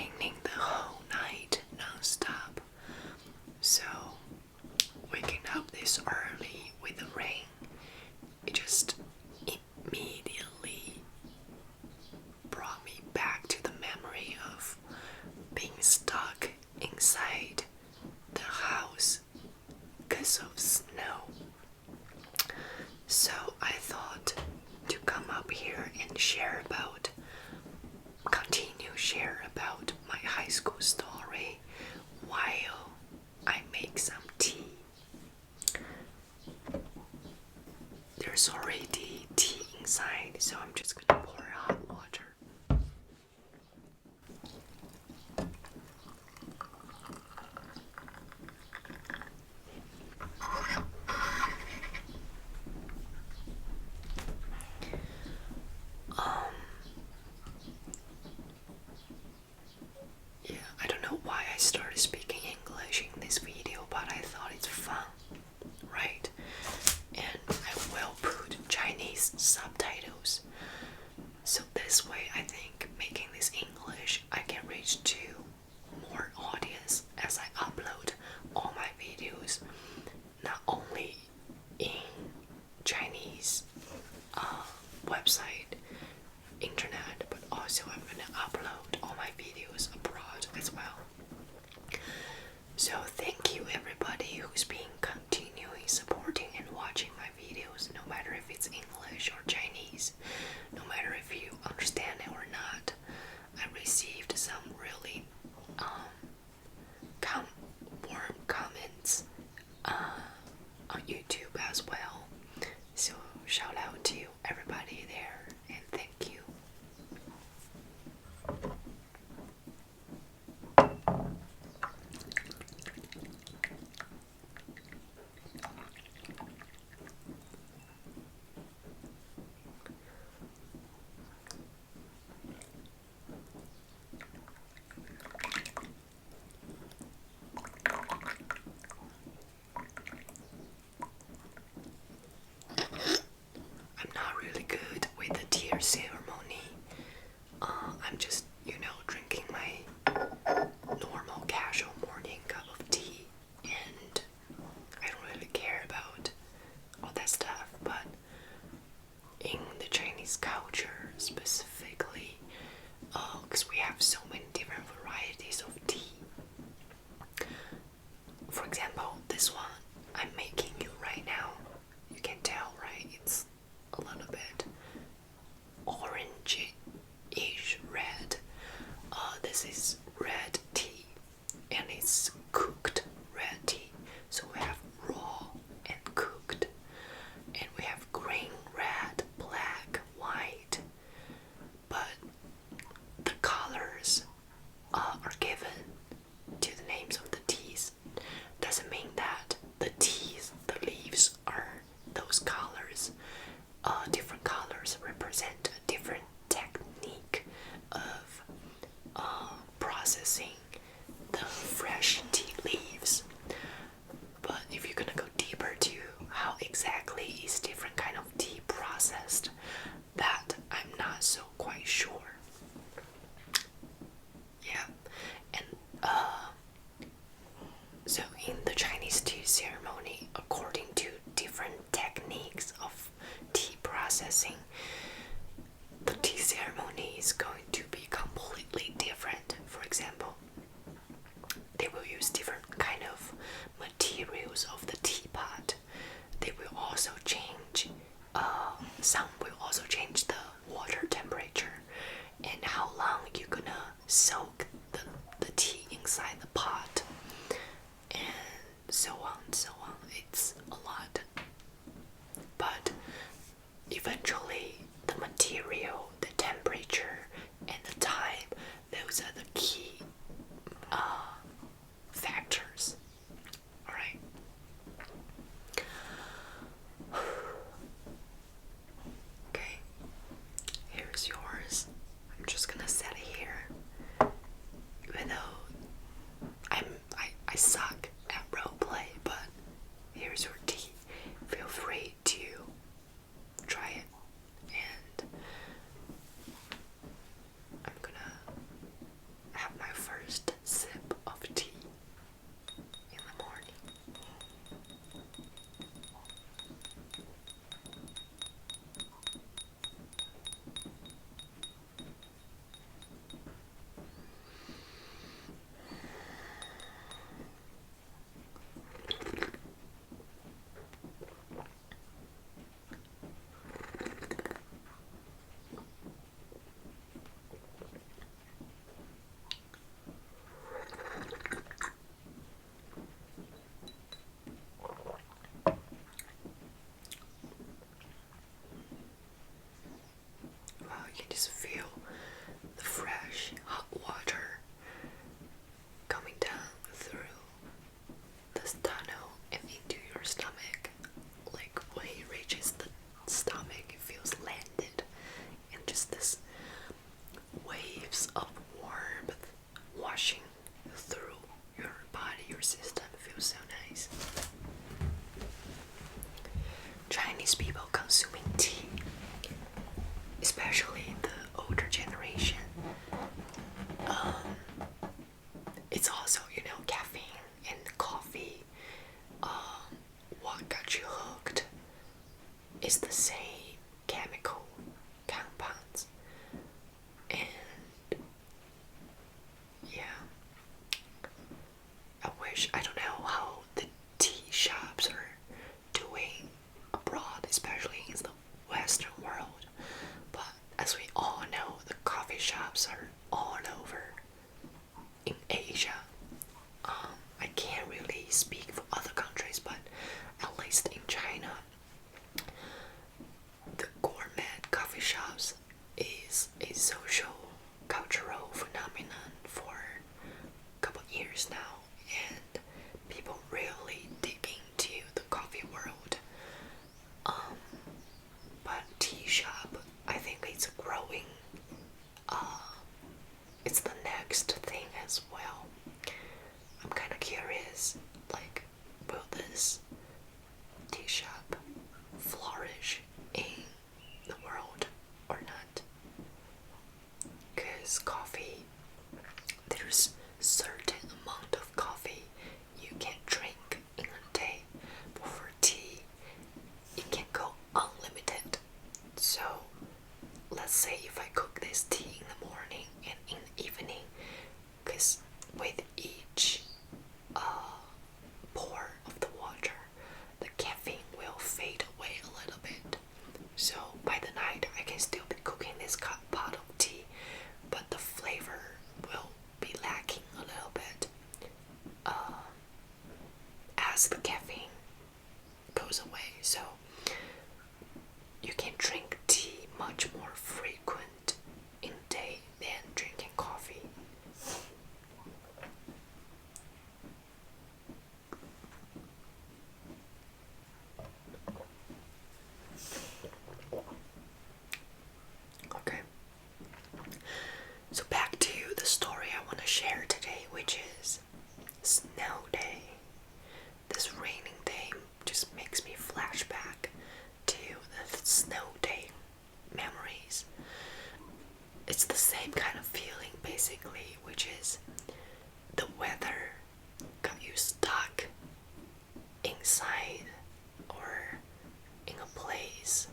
raining the whole night non-stop. So waking up this early with the rain, it just immediately brought me back to the memory of being stuck inside the house because of snow. So I thought to come up here and continue share about my high school story while I make some tea. There's already tea inside, so I'm just gonna pour hot water. Yeah, I don't know why I started speaking English in this video, but I thought it's fun, right? And I will put Chinese subtitles. So this way, I think making this English, I can reach to more audience as I upload all my videos, not only in Chinese website, internet, but also I'm gonna upload all my videos abroad as well. So thank you everybody who's been continuing supporting and watching my videos, no matter if it's English or Chinese, no matter if you understand it or not. I received some really warm comments on YouTube as well. So shout out to everybody there and thank you. I'm not really good with the tea ceremony. I'm just, drinking my normal casual morning cup of tea, and I don't really care about all that stuff. But in the Chinese culture specifically, because we have so many different varieties of tea. For example, this one I'm making you right now, you can tell, right? It's a little bit orange-ish red. This is red tea, and it's cooked red tea. So we have raw and cooked, and we have green, red, black, white. But the colors are given to the names of the teas. Doesn't mean that the teas, the leaves are those colors. Different colors represent a different technique of processing the fresh tea leaves. But if you're gonna go deeper to how exactly is different kind of tea processed, that I'm not so quite sure. Yeah, and so in the Chinese tea ceremony, according to different techniques of tea processing, the tea ceremony is going to be completely different. For example, they will use different kind of materials of the teapot. They will also change, some will also change the water temperature and how long you're gonna soak the tea inside the pot, and so on, so on. It's a lot. But eventually, the material, the temperature, and the time, those are the key factors. Alright. Okay, here's yours. I'm just gonna set it here. Even though I suck at roleplay, but here's your tea. Feel free to try it. And I'm gonna have my it's also, caffeine and coffee. What got you hooked is the same chemical compounds. And yeah, I don't know how the tea shops are doing abroad, especially in the Western world. But as we all know, the coffee shops are all over in Asia. I can't really speak for other countries, but at least in China, the gourmet coffee shops is a social cultural phenomenon for a couple years now, and people really dig into the coffee world. But tea shop, I think it's growing. It's the next thing as well. I'm kind of curious, like, will this tea shop flourish in the world or not? Because coffee, there's certain amount of coffee you can drink in a day, but for tea, it can go unlimited. So, let's say if I cook this tea in the morning and in the evening, because with each pour of the water, the caffeine will fade away a little bit. So by the night, I can still be cooking this pot of tea, but the flavor will be lacking a little bit as the caffeine goes away. So you can drink tea much more frequent in a day than drinking coffee. Okay. So back to the story I want to share today, which is snow day. This raining day just makes me flashback to the snow day memories. It's the same kind of feeling basically, which is the weather got you stuck inside or in a place.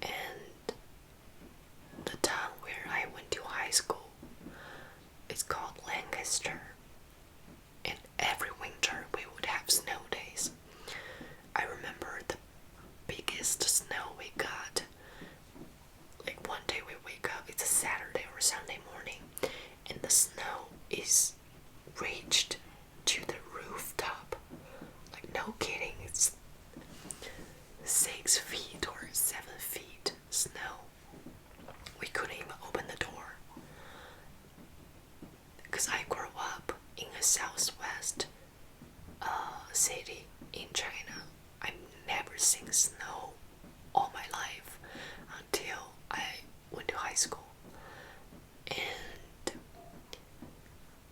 And the town where I went to high school is called Lancaster, and every winter we would have snow days. I remember the biggest snow we got. Like one day we wake up, it's a Saturday or Sunday morning, and the snow is reached to the rooftop. Like no kidding, it's 6 feet or 7 feet snow. We couldn't even open the door. Because I grew up in a southwest city in China. I've never seen snow all my life until I went to high school. And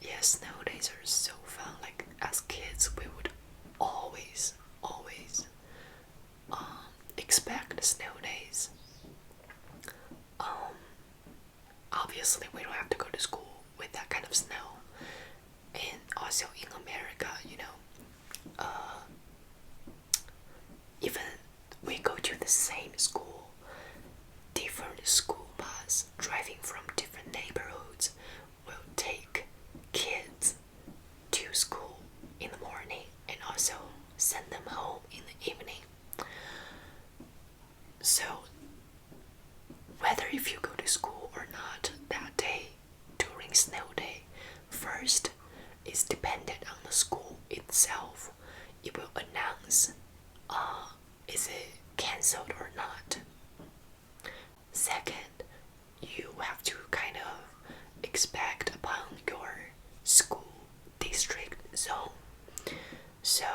yeah, snow days are so fun. Like as kids, we would always expect snow days. Obviously, we don't have to go to school with that kind of snow. And also in America, even we go to the same school, different school bus driving from different neighborhoods will take kids to school in the morning and also send them home in the evening. So whether if you go to school or not that day during snow day, first is dependent on the school itself. It will announce is it cancelled or not. Second, you have to kind of expect upon your school district zone. So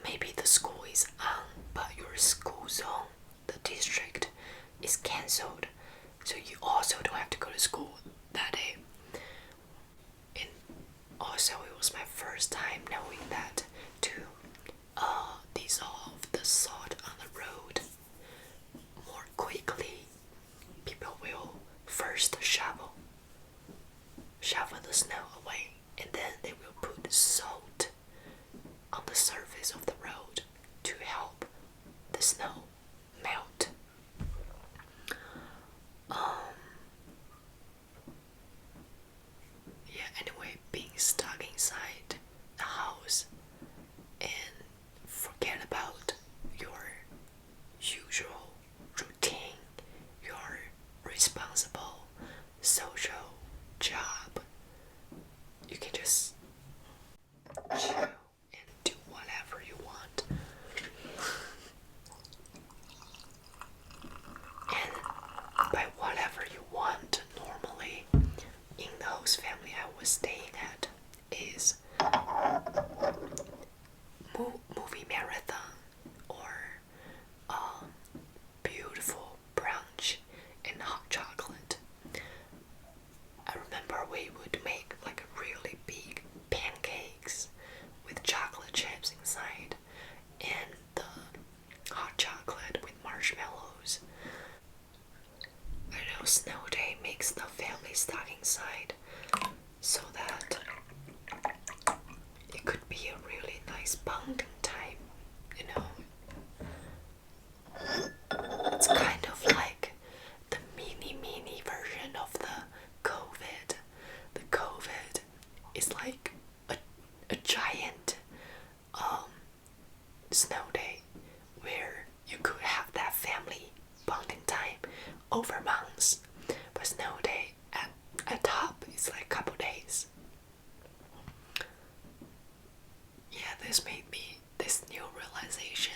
maybe the school is on, but your school zone, the district, is cancelled. So you also don't have to go to school that day. And also it was my first time knowing that to dissolve the salt on the road, melt. Um, yeah, anyway, being stuck inside the house and forget about your usual routine, your responsible social job. You can just chill and do whatever you want. And by whatever you want, normally in the host family I was staying at is movie marathon or beautiful brunch and hot chocolate. I remember we would make like a really big pancakes with chocolate chips inside and the hot chocolate with marshmallows. I know snow day makes the family stuck inside so that it could be a really nice bonding time, you know. It's kind of like the mini version of the COVID. The COVID is like a giant snow day where you could have that family bonding time over months, but snow day at top is like a couple days. Yeah, this new realization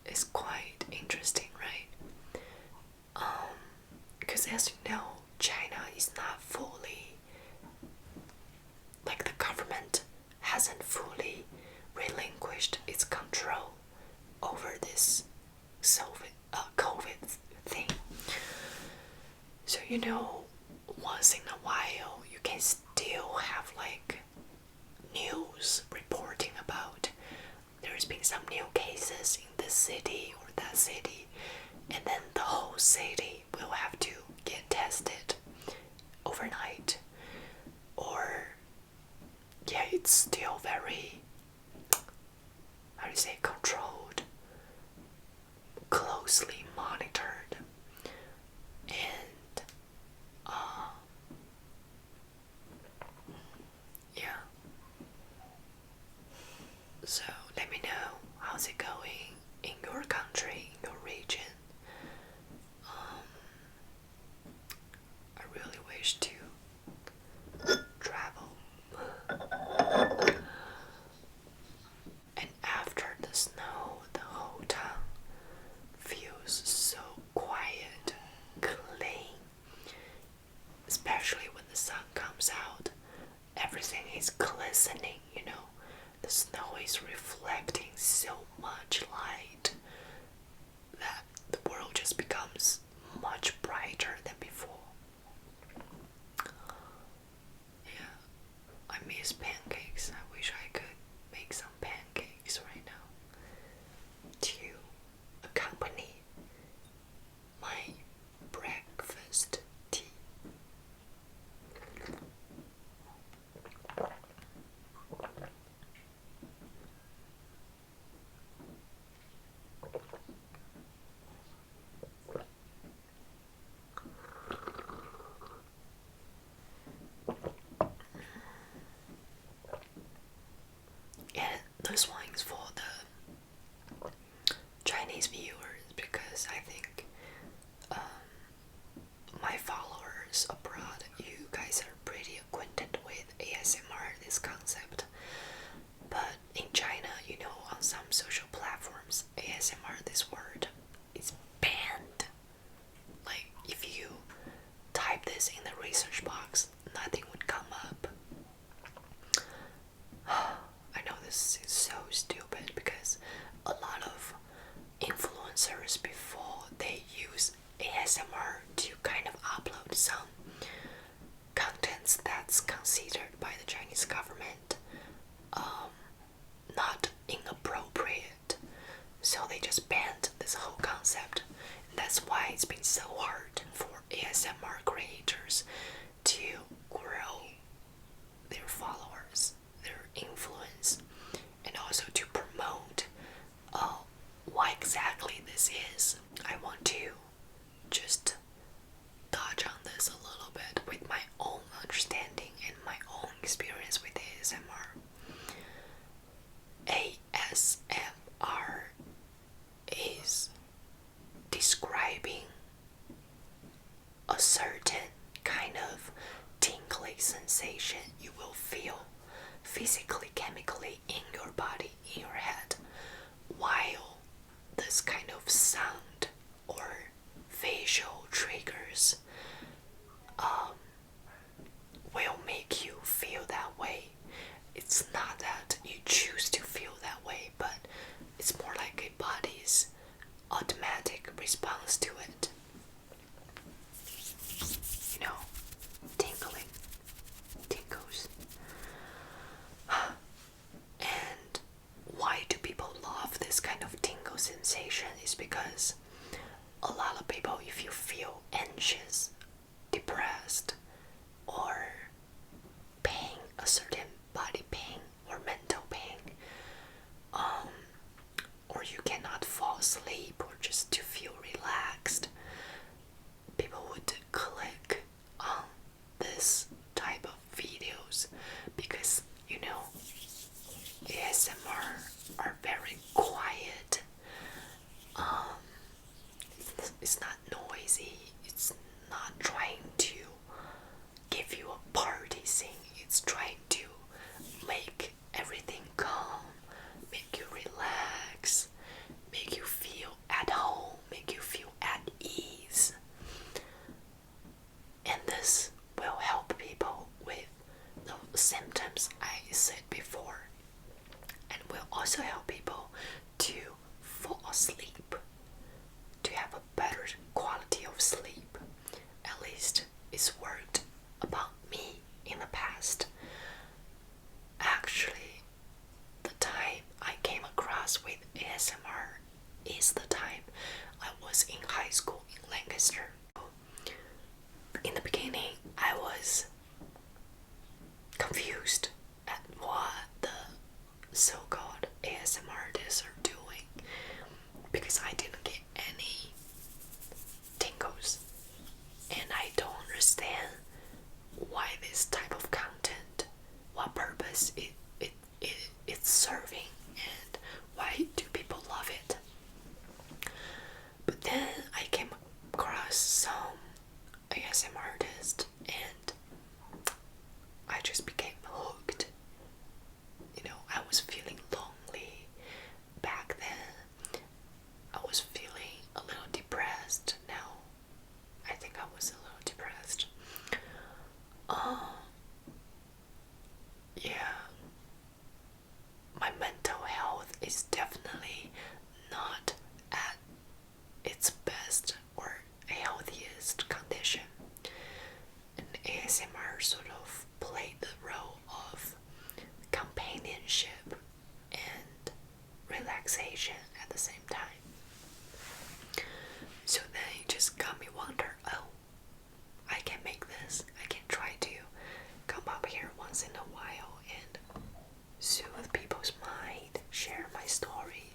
is quite interesting, right? Because as you know, China is not fully, like the government hasn't fully relinquished its control over this COVID thing. So you know, once in a while you can still have like news reporting about there's been some new cases in this city or that city, and then the whole city will have to get tested overnight. Or yeah, it's still very, how do you say, controlled, closely monitored, and yeah. So let me know how's it going in your country, in your region. I really wish to travel. And after the snow, the whole town feels so quiet, clean. Especially when the sun comes out, everything is glistening, you know. The snow is reflecting so much light that the world just becomes much brighter than before. Yeah, I miss pancakes. I wish I could make some pancakes right now to accompany my breakfast tea. And this one is for the Chinese viewers because I think my followers abroad, you guys are pretty acquainted with ASMR, this concept. But in China, you know, on some social platforms, ASMR, this word, is banned. Like, if you type this in the research box, nothing would come up. I know this is so stupid because a lot of influencers before they use ASMR to kind of upload some contents that's considered by the Chinese government not inappropriate. So they just banned this whole concept. And that's why it's been so hard for ASMR creators to grow their followers, their influence, and also to promote why exactly this is, I want to just touch on this a little bit with my own understanding and my own experience with ASMR. ASMR is describing a certain kind of tingling sensation you will feel physically, chemically in your body, in your head, while this kind of sound or visual triggers will make you feel that way. It's not that you choose to feel that way, but it's more like a body's automatic response to it. You know, tingling, tingles. And why do people love this kind of tingle sensation is because a lot of people, if you feel anxious, depressed, or pain, a certain body pain or mental pain, or you cannot fall asleep or just to feel relaxed, people would click on this type of videos because, you know, ASMR are very quiet. It's not noisy. It's not trying to give you a party scene. It's trying to make everything calm, make you relax, make you feel at home, make you feel at ease. And this will help people with the symptoms I said before, and will also help people to fall asleep, to have a better quality of sleep. At least it's worked about me in the past. Actually, the time I came across with ASMR is the time I was in high school in Lancaster. In the beginning, I was confused at what the so-called ASMR artists are doing because I didn't get any tingles, and I don't understand why this type of content, what purpose it's serving, and why do people love it. But then I came across some ASMR artists and I just became hooked. You know, I was feeling lonely back then. I was feeling a little depressed. Now I think I was a little depressed. Yeah, my mental health is definitely not at its best or healthiest condition, and ASMR sort of played the role of companionship and relaxation at the same time. So then it just got me wonder, oh, I can make this. I can try to come up here once in a while and soothe people's mind, share my story,